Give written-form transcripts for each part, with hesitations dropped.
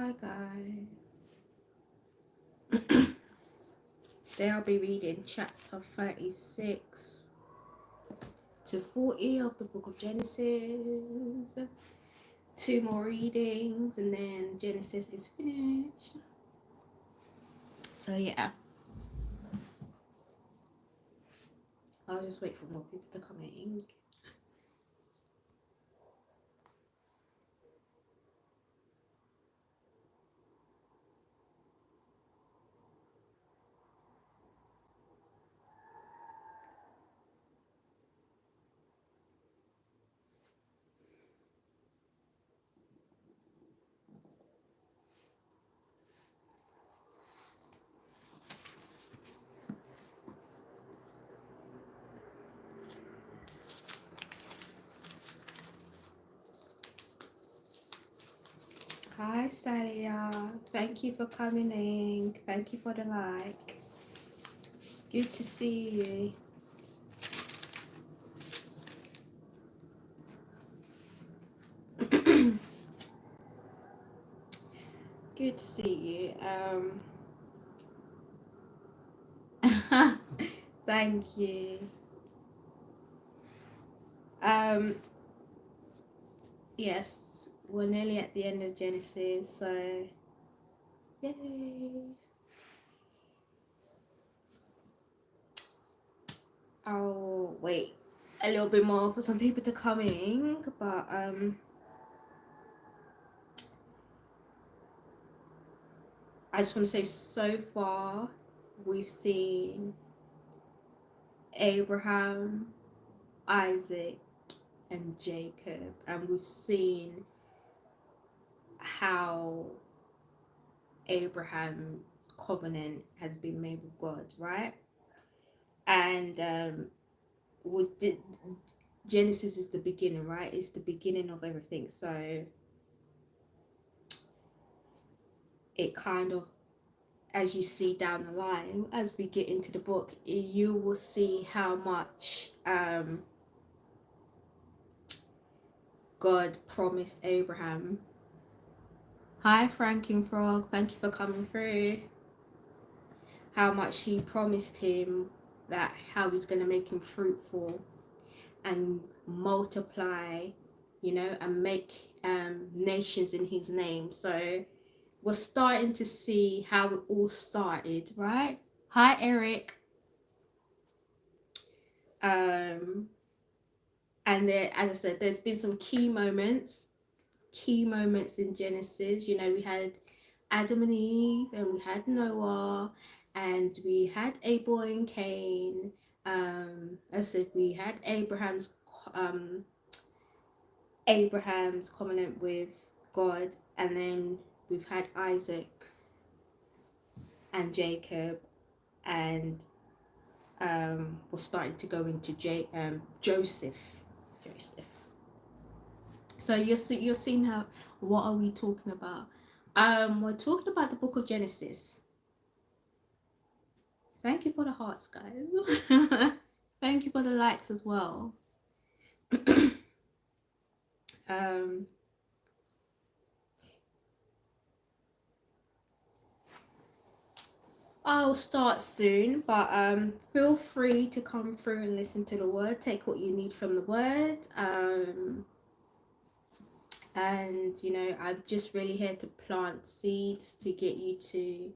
Hi guys. Today I'll be reading chapter 36 to 40 of the book of Genesis. 2 more readings and then Genesis is finished. So yeah, I'll just wait for more people to come in. Hi Salia, thank you for coming in. Thank you for the like. Good to see you. Good to see you. Thank you. Yes, we're nearly at the end of Genesis, so yay. I'll wait a little bit more for some people to come in, but I just want to say so far we've seen Abraham, Isaac, and Jacob, and we've seen how Abraham's covenant has been made with God, right? And with the, Genesis is the beginning, right? It's the beginning of everything. So it kind of, as you see down the line, as we get into the book, you will see how much God promised Abraham. Hi, Franking Frog. Thank you for coming through. How much he promised him that how he's going to make him fruitful and multiply, you know, and make nations in his name. So we're starting to see how it all started, right? Hi, Eric. And there, as I said, there's been some key moments in Genesis. You know, we had Adam and Eve, and we had Noah, and we had Abel and Cain. As I said, we had Abraham's covenant with God, and then we've had Isaac and Jacob, and we're starting to go into Joseph. So you're seeing how, what are we talking about? We're talking about the book of Genesis. Thank you for the hearts, guys. Thank you for the likes as well. I'll start soon, but feel free to come through and listen to the word. Take what you need from the word. And you know, I'm just really here to plant seeds to get you to,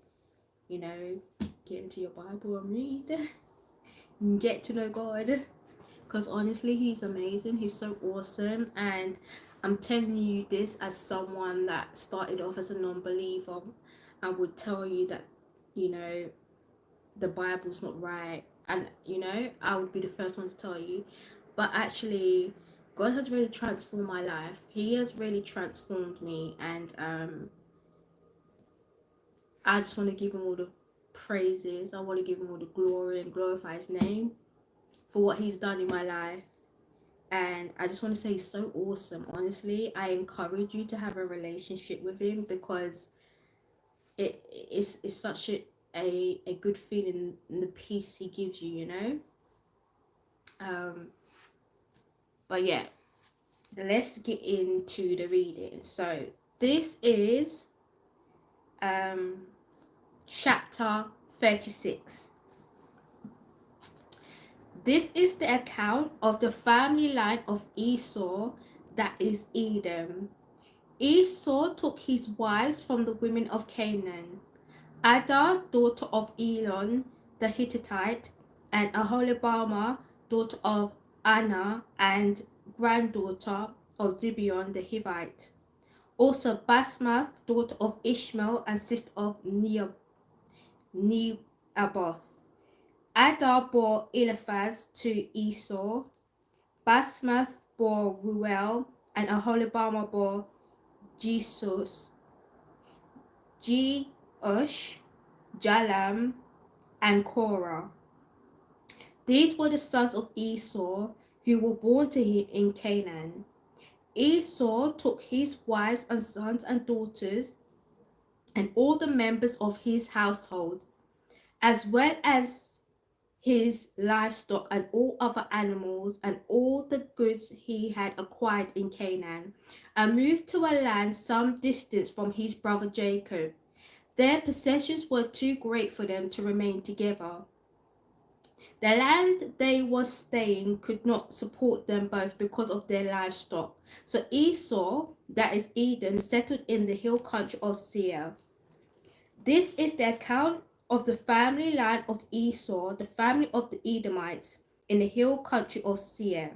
you know, get into your Bible and read and get to know God, because honestly he's amazing. He's so awesome. And I'm telling you this as someone that started off as a non-believer. I would tell you that, you know, the Bible's not right, and you know, I would be the first one to tell you, but actually God has really transformed my life. He has really transformed me, and I just want to give him all the praises. I want to give him all the glory and glorify his name for what he's done in my life. And I just want to say he's so awesome. Honestly, I encourage you to have a relationship with him, because it's such a good feeling, and the peace he gives you, you know. But yeah, let's get into the reading. So this is chapter 36. This is the account of the family line of Esau, that is Edom. Esau took his wives from the women of Canaan, Ada, daughter of Elon the Hittite, and Aholibamah, daughter of Anna and granddaughter of Zibeon the Hivite. Also Basmath, daughter of Ishmael and sister of Nebaioth. Ada bore Eliphaz to Esau, Basmath bore Ruel, and Aholibamah bore Jeush, Jalam, and Korah. These were the sons of Esau who were born to him in Canaan. Esau took his wives and sons and daughters and all the members of his household, as well as his livestock and all other animals and all the goods he had acquired in Canaan, and moved to a land some distance from his brother Jacob. Their possessions were too great for them to remain together. The land they were staying could not support them both because of their livestock. So Esau, that is Edom, settled in the hill country of Seir. This is the account of the family line of Esau, the family of the Edomites, in the hill country of Seir.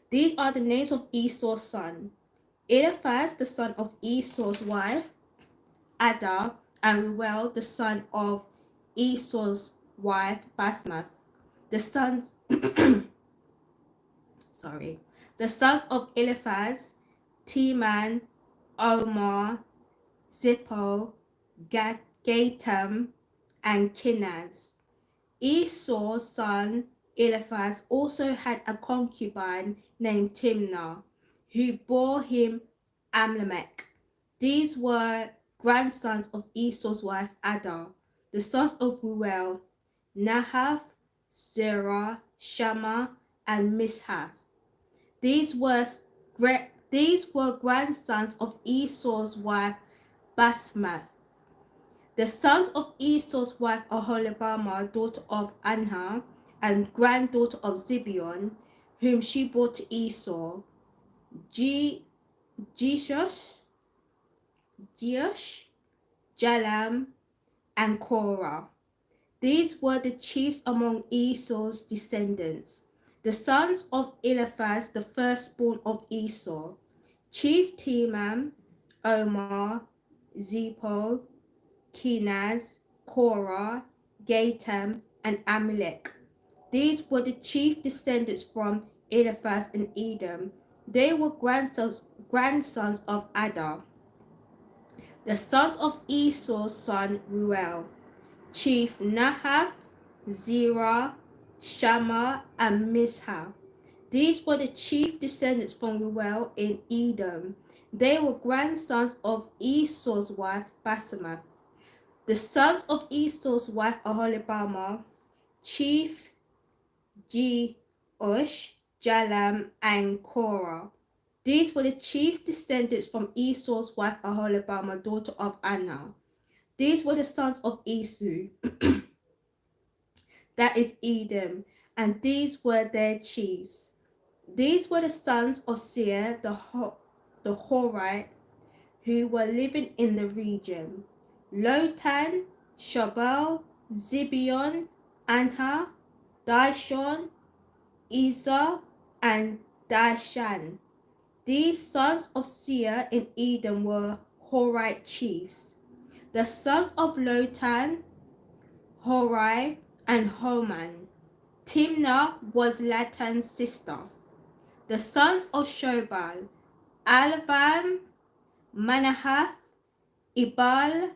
These are the names of Esau's son: Eliphaz, the son of Esau's wife, Ada, and Reuel, the son of Esau's wife, Basmath. The sons the sons of Eliphaz, Teman, Omar, Zippo, Gatam, and Kenaz. Esau's son Eliphaz also had a concubine named Timnah, who bore him Amlamek. These were grandsons of Esau's wife Ada. The sons of Reuel, Nahath, Zerah, Shammah, and Mizhah. These were grandsons of Esau's wife Basmath. The sons of Esau's wife Aholibamah, daughter of Anha and granddaughter of Zibeon, whom she bore to Esau, Jeush, Jalam, and Korah. These were the chiefs among Esau's descendants. The sons of Eliphaz, the firstborn of Esau, chief Teman, Omar, Zippo, Kenaz, Korah, Gatam, and Amalek. These were the chief descendants from Eliphaz and Edom. They were grandsons of Ada. The sons of Esau's son Reuel, chief Nahath, Zerah, Shammah, and Mizhah. These were the chief descendants from Reuel in Edom. They were grandsons of Esau's wife Basemath. The sons of Esau's wife Aholibamah, chief Jeush, Jalam, and Korah. These were the chief descendants from Esau's wife Aholibamah, daughter of Anna. These were the sons of Esau, that is Edom, and these were their chiefs. These were the sons of Seir the Horite, who were living in the region: Lotan, Shobal, Zibeon, Anha, Dishon, Ezer, and Dashan. These sons of Seir in Edom were Horite chiefs. The sons of Lotan, Hori, and Homan. Timnah was Latan's sister. The sons of Shobal, Alvan, Manahath, Ibal,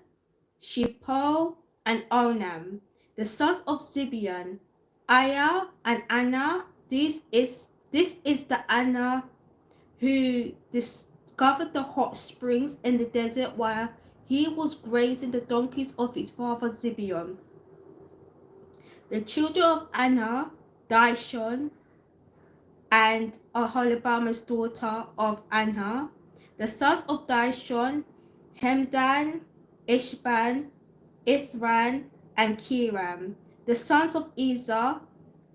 Shippo, and Onam. The sons of Zibeon, Aya and Anna. This is the Anna who discovered the hot springs in the desert while he was grazing the donkeys of his father Zibeon. The children of Anna, Dishon, and Aholibamah's daughter of Anna. The sons of Dishon, Hemdan, Ishban, Ithran, and Kiram. The sons of Ezer,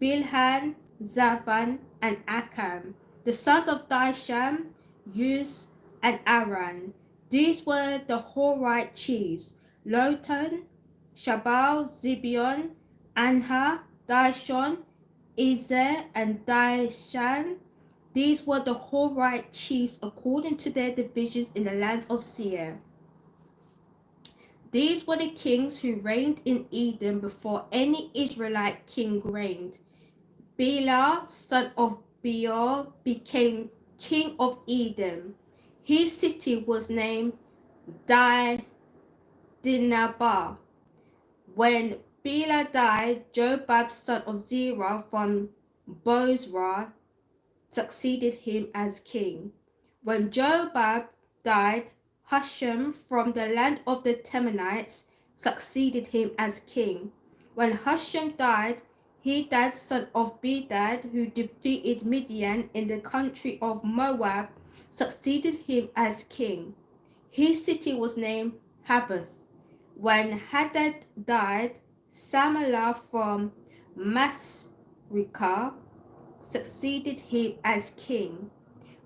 Bilhan, Zavan, and Akam. The sons of Disham, Uz, and Aran. These were the Horite chiefs: Lotan, Shabal, Zibeon, Anha, Dishon, Ezer, and Dishan. These were the Horite chiefs according to their divisions in the land of Seir. These were the kings who reigned in Edom before any Israelite king reigned. Bela, son of Beor, became king of Edom. His city was named Dinhabah. When Bela died, Jobab, son of Zerah from Bozrah, succeeded him as king. When Jobab died, Husham from the land of the Temanites succeeded him as king. When Husham died, Hadad, son of Bedad, who defeated Midian in the country of Moab, succeeded him as king. His city was named Havoth. When Hadad died, Samalah from Masrekah succeeded him as king.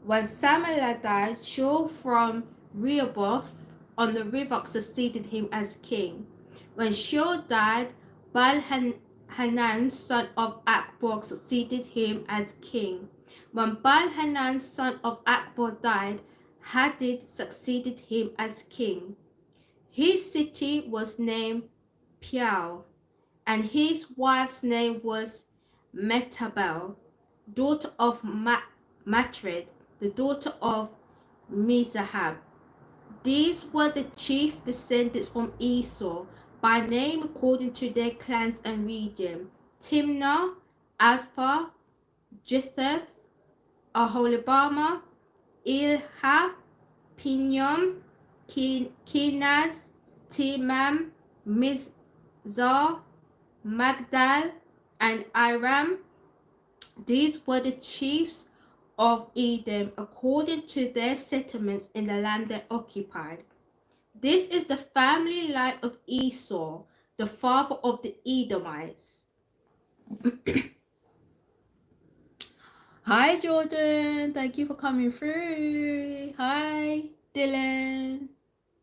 When Samalah died, Shaul from Rehoboth on the river succeeded him as king. When Shaul died, Baal-Hanan, son of Akbor, succeeded him as king. When Baal-Hanan, son of Akbor, died, Hadid succeeded him as king. His city was named Piau, and his wife's name was Metabel, daughter of Matred, the daughter of Mizahab. These were the chief descendants from Esau, by name according to their clans and region: Timnah, Alpha, Jetheth, Aholibama, Ilha, Pinyam, Kenaz, Timam, Mizar, Magdal, and Iram. These were the chiefs of Edom according to their settlements in the land they occupied. This is the family line of Esau, the father of the Edomites. Hi Jordan, thank you for coming through. Hi Dylan.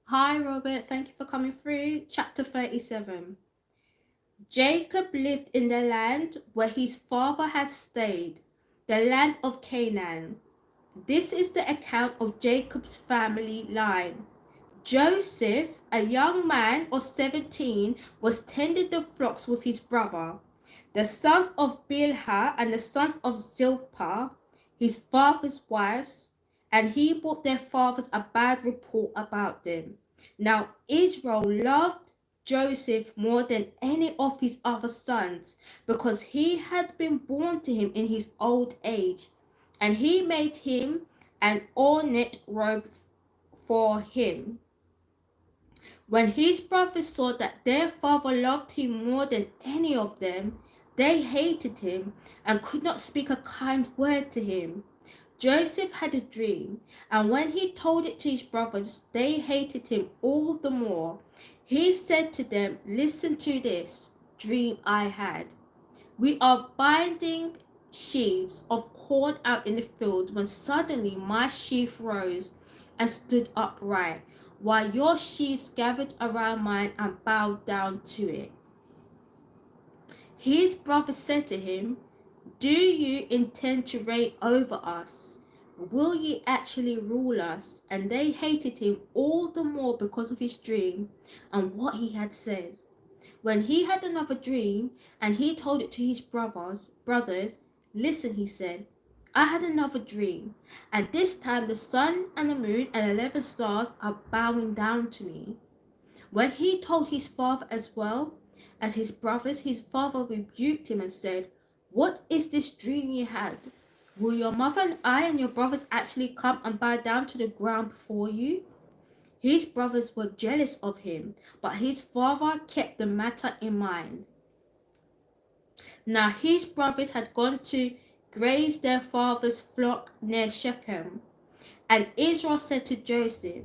Hi Robert, thank you for coming through. Chapter 37. Jacob lived in the land where his father had stayed, the land of Canaan. This is the account of Jacob's family line. Joseph, a young man of 17, was tending the flocks with his brother, the sons of Bilhah and the sons of Zilpah, his father's wives, and he brought their fathers a bad report about them. Now Israel loved Joseph more than any of his other sons, because he had been born to him in his old age, and he made him an ornate robe for him. When his brothers saw that their father loved him more than any of them, they hated him and could not speak a kind word to him. Joseph had a dream, and when he told it to his brothers, they hated him all the more. He said to them, "Listen to this dream I had. We are binding sheaves of corn out in the field when suddenly my sheaf rose and stood upright, while your sheaves gathered around mine and bowed down to it." His brothers said to him, "Do you intend to reign over us? Will you actually rule us?" And they hated him all the more because of his dream and what he had said. When he had another dream and he told it to his brothers, "Listen," he said, "I had another dream, and this time the sun and the moon and 11 stars are bowing down to me." When he told his father as well as his brothers, his father rebuked him and said, "What is this dream you had? Will your mother and I and your brothers actually come and bow down to the ground before you?" His brothers were jealous of him, but his father kept the matter in mind. Now his brothers had gone to graze their father's flock near Shechem, and Israel said to Joseph,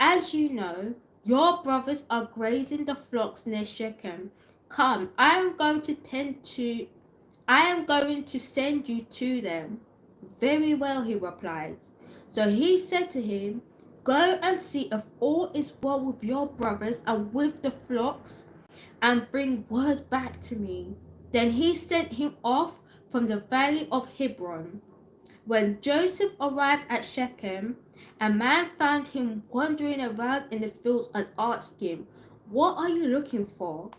as you know, your brothers are grazing the flocks near Shechem. Come, I am going to send you to them. Very well, he replied. So he said to him, go and see if all is well with your brothers and with the flocks, and bring word back to me. Then he sent him off from the valley of Hebron. When Joseph arrived at Shechem, a man found him wandering around in the fields and asked him, what are you looking for?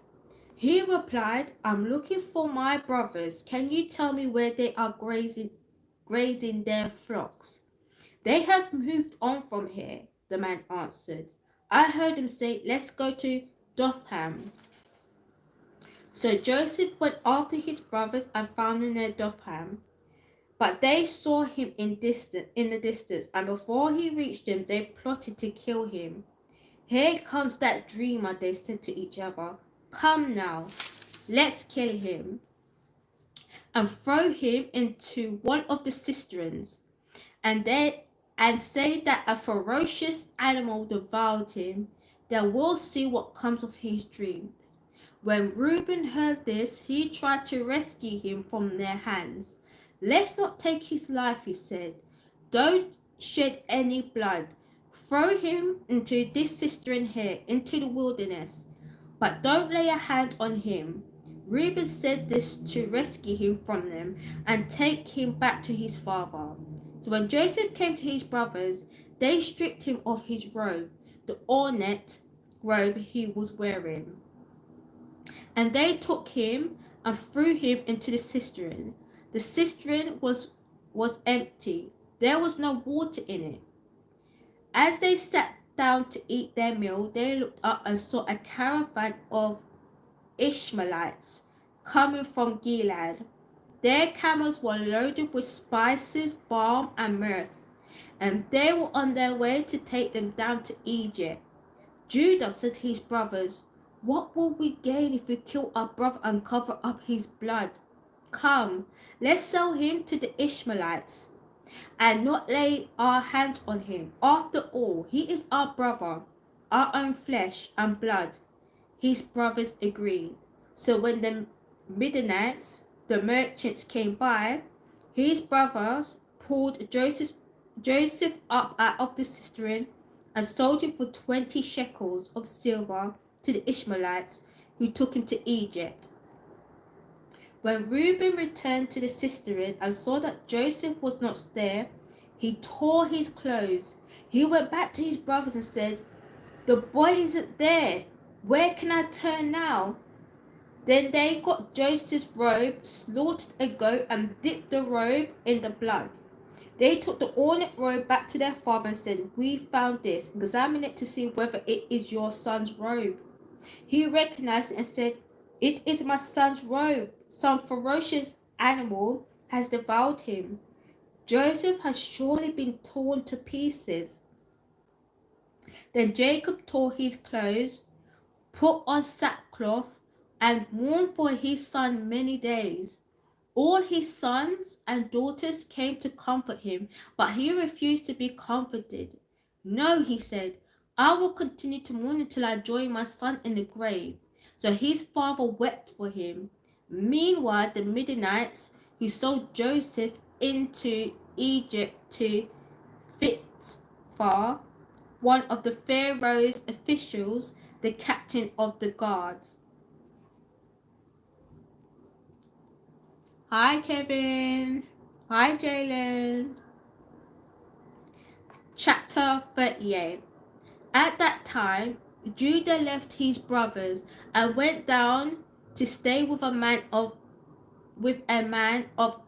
He replied, I'm looking for my brothers. Can you tell me where they are grazing their flocks? They have moved on from here, the man answered. I heard them say, let's go to Dothan. So Joseph went after his brothers and found them near Dothan. But they saw him in the distance, and before he reached them, they plotted to kill him. Here comes that dreamer, they said to each other. Come now, let's kill him and throw him into one of the cisterns, and say that a ferocious animal devoured him. Then we'll see what comes of his dreams. When Reuben heard this, he tried to rescue him from their hands. Let's not take his life, he said. Don't shed any blood. Throw him into this cistern here, into the wilderness. But don't lay a hand on him. Reuben said this to rescue him from them and take him back to his father. So when Joseph came to his brothers, they stripped him of his robe, the ornate robe he was wearing. And they took him and threw him into the cistern. The cistern was empty. There was no water in it. As they sat down to eat their meal, they looked up and saw a caravan of Ishmaelites coming from Gilead. Their camels were loaded with spices, balm, and myrrh, and they were on their way to take them down to Egypt. Judah said to his brothers, what will we gain if we kill our brother and cover up his blood? Come, let's sell him to the Ishmaelites and not lay our hands on him. After all, he is our brother, our own flesh and blood. His brothers agreed. So when the Midianites, the merchants, came by, his brothers pulled Joseph up out of the cistern and sold him for 20 shekels of silver to the Ishmaelites, who took him to Egypt. When Reuben returned to the cistern and saw that Joseph was not there, he tore his clothes. He went back to his brothers and said, the boy isn't there. Where can I turn now? Then they got Joseph's robe, slaughtered a goat, and dipped the robe in the blood. They took the ornate robe back to their father and said, we found this. Examine it to see whether it is your son's robe. He recognized it and said, it is my son's robe. Some ferocious animal has devoured him. Joseph has surely been torn to pieces. Then Jacob tore his clothes, put on sackcloth, and mourned for his son many days. All his sons and daughters came to comfort him, but he refused to be comforted. No, he said, I will continue to mourn until I join my son in the grave. So his father wept for him. Meanwhile, the Midianites, who sold Joseph into Egypt to Potiphar, one of the Pharaoh's officials, the captain of the guards. Hi, Kevin. Hi, Jalen. Chapter 38. At that time, Judah left his brothers and went down to stay with a man of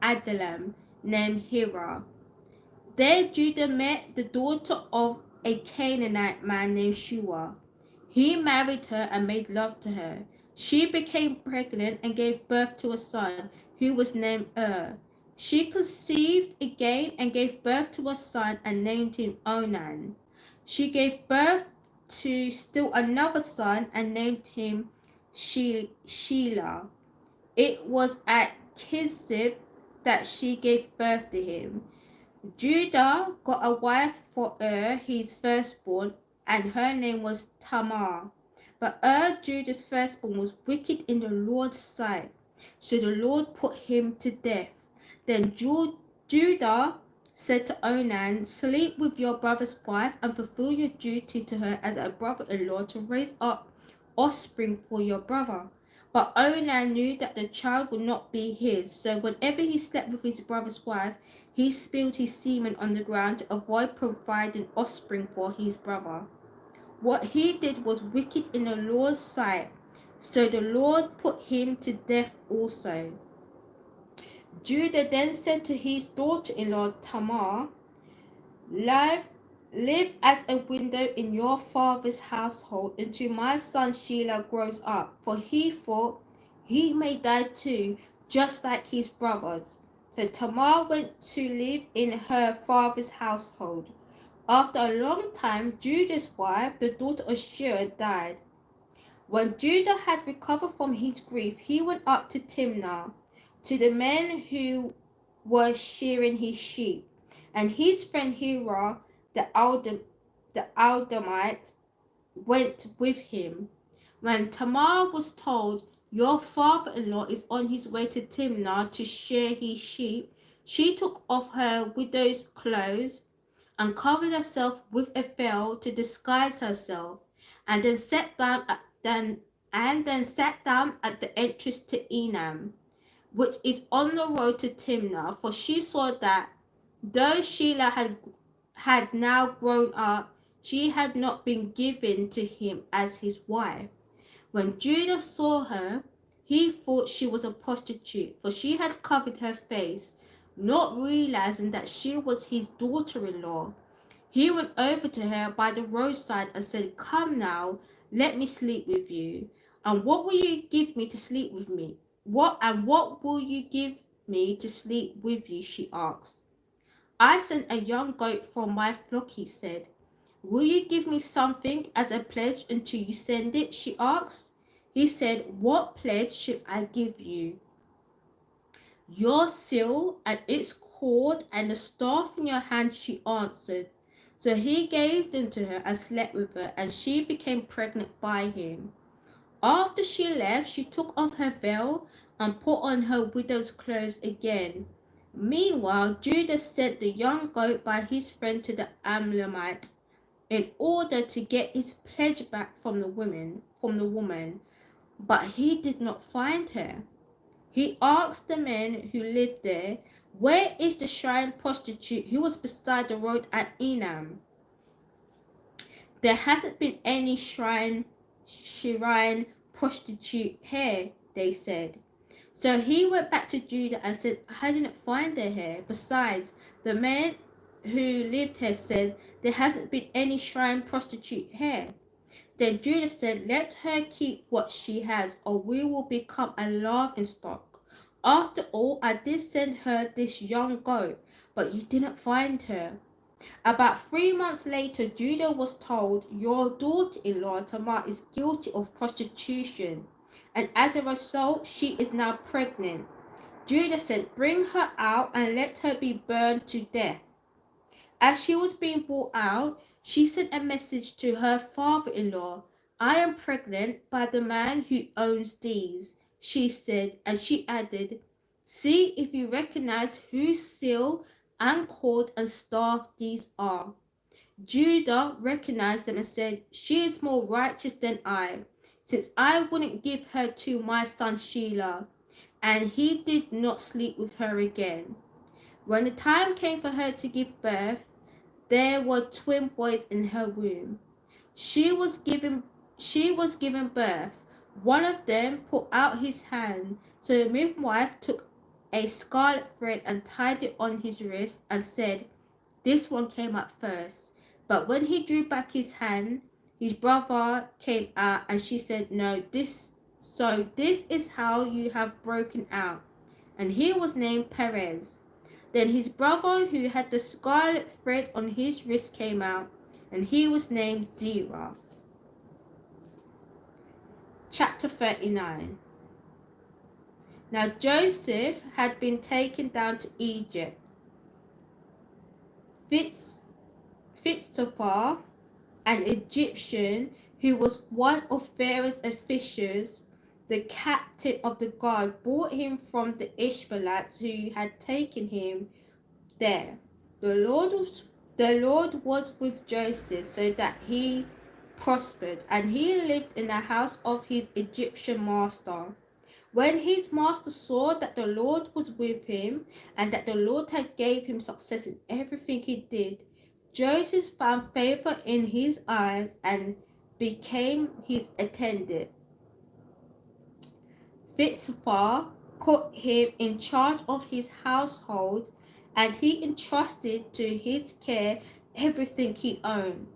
Adullam named Hira. There Judah met the daughter of a Canaanite man named Shua. He married her and made love to her. She became pregnant and gave birth to a son who was named She conceived again and gave birth to a son and named him Onan. She gave birth to still another son and named him Shelah. It was at Kizib that she gave birth to him. Judah got a wife for his firstborn, and her name was Tamar. But Judah's firstborn, was wicked in the Lord's sight, so the Lord put him to death. Then Judah said to Onan, sleep with your brother's wife and fulfill your duty to her as a brother-in-law to raise up offspring for your brother. But Onan knew that the child would not be his, so whenever he slept with his brother's wife, he spilled his semen on the ground to avoid providing offspring for his brother. What he did was wicked in the Lord's sight, so the Lord put him to death also. Judah then said to his daughter-in-law Tamar, live as a widow in your father's household until my son Shelah grows up, for he thought he may die too, just like his brothers. So Tamar went to live in her father's household. After a long time, Judah's wife, the daughter of Shua, died. When Judah had recovered from his grief, he went up to Timnah, to the men who were shearing his sheep, and his friend Hirah, the Aldamite, went with him. When Tamar was told, your father-in-law is on his way to Timnah to shear his sheep, she took off her widow's clothes and covered herself with a veil to disguise herself, and then sat down at the entrance to Enam, which is on the road to Timnah, for she saw that though Shelah had now grown up, she had not been given to him as his wife. When Judah saw her, he thought she was a prostitute, for she had covered her face, not realizing that she was his daughter-in-law. He went over to her by the roadside and said, come now, let me sleep with you. And what will you give me to sleep with me? What will you give me to sleep with you? She asked. I sent a young goat from my flock, he said. Will you give me something as a pledge until you send it? She asked. He said, what pledge should I give you? Your seal and its cord and the staff in your hand, she answered. So he gave them to her and slept with her, and she became pregnant by him. After she left, she took off her veil and put on her widow's clothes again. Meanwhile, Judah sent the young goat by his friend to the Amlamite in order to get his pledge back from the woman, but he did not find her. He asked the men who lived there, where is the shrine prostitute who was beside the road at Enam? There hasn't been any shrine prostitute here, they said. So he went back to Judah and said, I didn't find her here. Besides, the men who lived here said, there hasn't been any shrine prostitute here. Then Judah said, let her keep what she has, or we will become a laughingstock. After all, I did send her this young goat, but you didn't find her. About 3 months later, Judah was told, your daughter-in-law Tamar is guilty of prostitution, and as a result, she is now pregnant. Judah said, bring her out and let her be burned to death. As she was being brought out, she sent a message to her father-in-law. I am pregnant by the man who owns these, she said, and she added, see if you recognize whose seal and cord and staff these are. Judah recognized them and said, she is more righteous than I, since I wouldn't give her to my son Shelah. And he did not sleep with her again. When the time came for her to give birth, there were twin boys in her womb. She was given birth. One of them put out his hand, so the midwife took a scarlet thread and tied it on his wrist and said, this one came out first. But when he drew back his hand, his brother came out, and she said, no, this is how you have broken out. And he was named Perez. Then his brother who had the scarlet thread on his wrist came out, and he was named Zerah. Chapter 39. Now Joseph had been taken down to Egypt. Fitztopher an Egyptian who was one of Pharaoh's officials, the captain of the guard, brought him from the Ishmaelites who had taken him there. The Lord was with Joseph so that he prospered, and he lived in the house of his Egyptian master. When his master saw that the Lord was with him and that the Lord had gave him success in everything he did, Joseph found favor in his eyes and became his attendant. Potiphar put him in charge of his household, and he entrusted to his care everything he owned.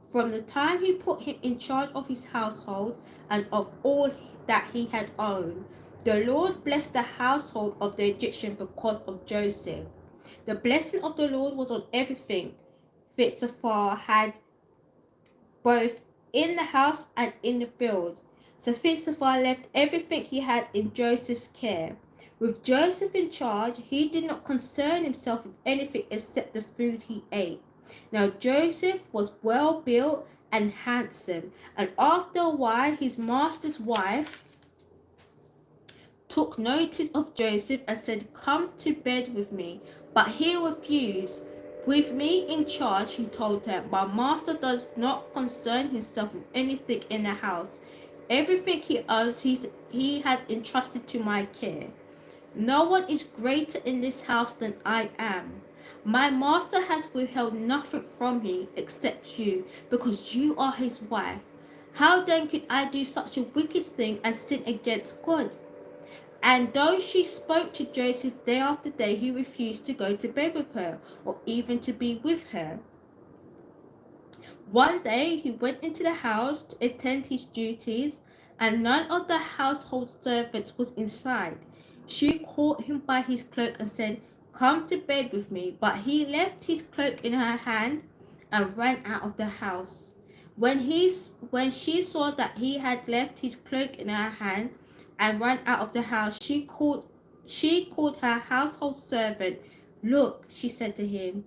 From the time he put him in charge of his household and of all that he had owned, the Lord blessed the household of the Egyptian because of Joseph. The blessing of the Lord was on everything Potiphar had, both in the house and in the field. So Potiphar left everything he had in Joseph's care. With Joseph in charge, he did not concern himself with anything except the food he ate. Now Joseph was well built and handsome, and after a while his master's wife took notice of Joseph and said, "Come to bed with me." But he refused. "With me in charge," he told her, "my master does not concern himself with anything in the house. Everything he owns, he has entrusted to my care. No one is greater in this house than I am. My master has withheld nothing from me except you, because you are his wife. How then could I do such a wicked thing and sin against God?" And though she spoke to Joseph day after day, he refused to go to bed with her or even to be with her. One day he went into the house to attend his duties, and none of the household servants was inside. She caught him by his cloak and said, "Come to bed with me." But he left his cloak in her hand and ran out of the house. When she saw that he had left his cloak in her hand and ran out of the house, she called her household servant. "Look," she said to him,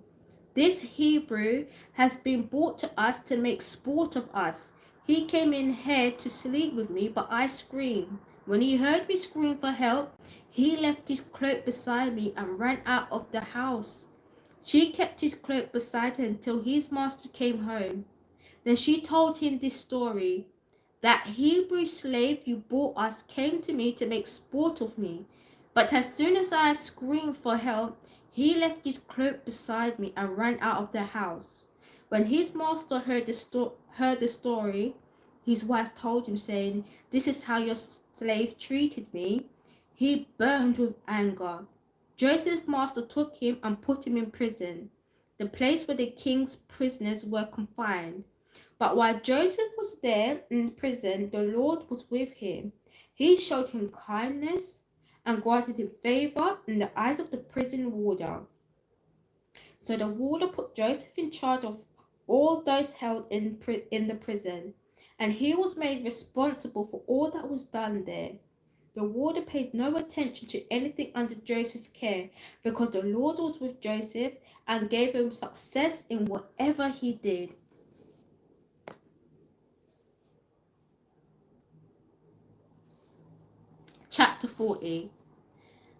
"this Hebrew has been brought to us to make sport of us. He came in here to sleep with me, but I screamed. When he heard me scream for help, he left his cloak beside me and ran out of the house." She kept his cloak beside her until his master came home. Then she told him this story. "That Hebrew slave you brought us came to me to make sport of me. But as soon as I screamed for help, he left his cloak beside me and ran out of the house." When his master heard the story, his wife told him, saying, "This is how your slave treated me." He burned with anger. Joseph's master took him and put him in prison, the place where the king's prisoners were confined. But while Joseph was there in prison, the Lord was with him. He showed him kindness and granted him favor in the eyes of the prison warder. So the warder put Joseph in charge of all those held in the prison, and he was made responsible for all that was done there. The warder paid no attention to anything under Joseph's care, because the Lord was with Joseph and gave him success in whatever he did. Chapter 40.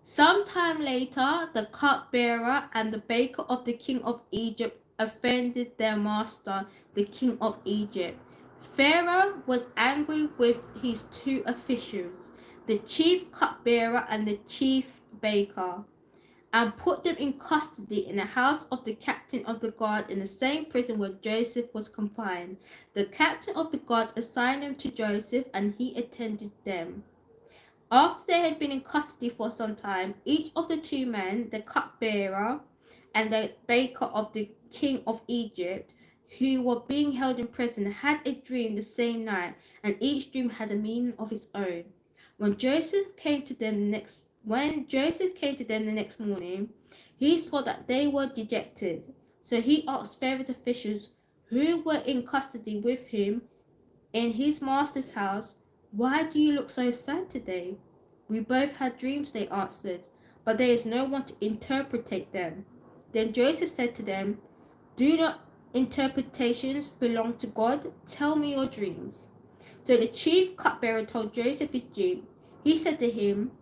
Some time later, the cupbearer and the baker of the king of Egypt offended their master, the king of Egypt. Pharaoh was angry with his two officials, the chief cupbearer and the chief baker, and put them in custody in the house of the captain of the guard in the same prison where Joseph was confined. The captain of the guard assigned them to Joseph, and he attended them. After they had been in custody for some time, each of the two men, the cupbearer and the baker of the king of Egypt, who were being held in prison, had a dream the same night, and each dream had a meaning of its own. When Joseph came to them the next morning, he saw that they were dejected. So he asked Pharaoh's officials who were in custody with him in his master's house, "Why do you look so sad today?" "We both had dreams," they answered, "but there is no one to interpret them." Then Joseph said to them, Do not interpretations belong to God. Tell me your dreams. So the chief cupbearer told Joseph his dream. He said to him,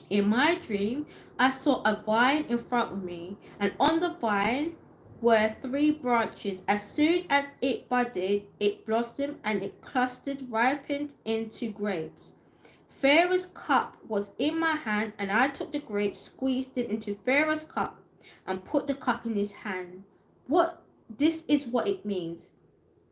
in my dream, I saw a vine in front of me, and on the vine were 3 branches. As soon as it budded, it blossomed, and it clustered, ripened into grapes. Pharaoh's cup was in my hand, and I took the grapes, squeezed them into Pharaoh's cup, and put the cup in his hand. This is what it means.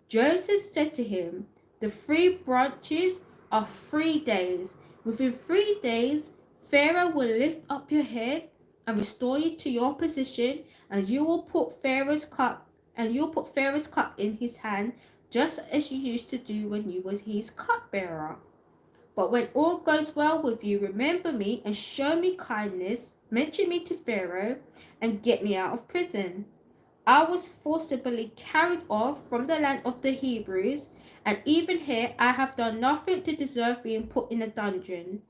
Joseph said to him, the 3 branches are 3 days. Within 3 days, Pharaoh will lift up your head and restore you to your position, and you will put Pharaoh's cup in his hand, just as you used to do when you were his cupbearer. But when all goes well with you, remember me and show me kindness, mention me to Pharaoh, and get me out of prison. I was forcibly carried off from the land of the Hebrews, and even here I have done nothing to deserve being put in a dungeon.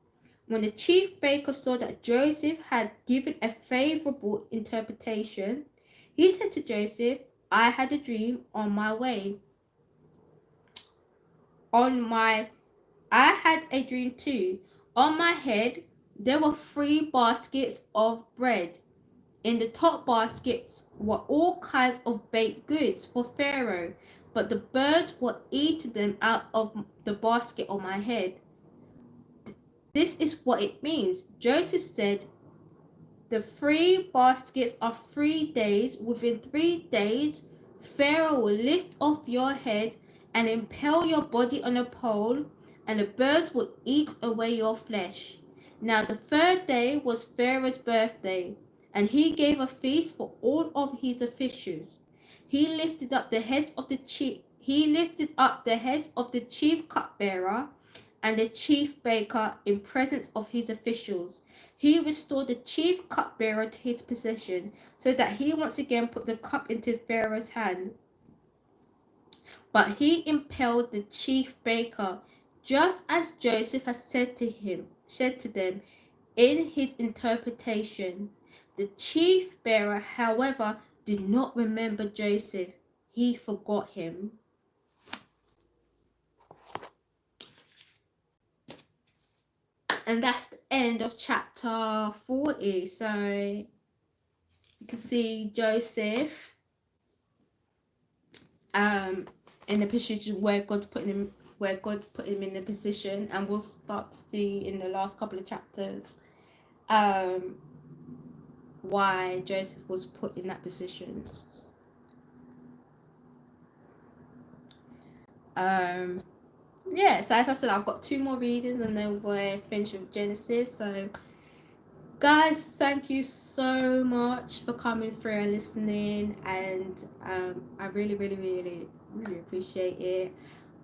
When the chief baker saw that Joseph had given a favorable interpretation, he said to Joseph, I had a dream on my way. I had a dream too. On my head, there were 3 baskets of bread. In the top baskets were all kinds of baked goods for Pharaoh, but the birds were eating them out of the basket on my head. This is what it means. Joseph said, the 3 baskets are 3 days. Within 3 days, Pharaoh will lift off your head and impale your body on a pole, and the birds will eat away your flesh. Now the 3rd day was Pharaoh's birthday, and he gave a feast for all of his officials. He lifted up the heads of the chief cupbearer and the chief baker in presence of his officials. He restored the chief cupbearer to his position, so that he once again put the cup into Pharaoh's hand. But he impaled the chief baker, just as Joseph had said to them in his interpretation. The chief bearer, however, did not remember Joseph. He forgot him. And that's the end of chapter 40. So you can see Joseph in a position where God's put him in a position, and we'll start to see in the last couple of chapters why Joseph was put in that position. Yeah, so as I said, I've got 2 more readings and then we're finished with Genesis. So guys, thank you so much for coming through and listening, and I really appreciate it.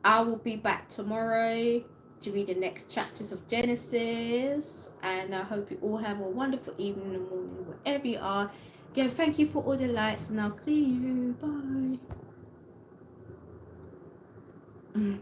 I will be back tomorrow to read the next chapters of Genesis, and I hope you all have a wonderful evening and morning wherever you are. Again, thank you for all the likes, and I'll see you. Bye.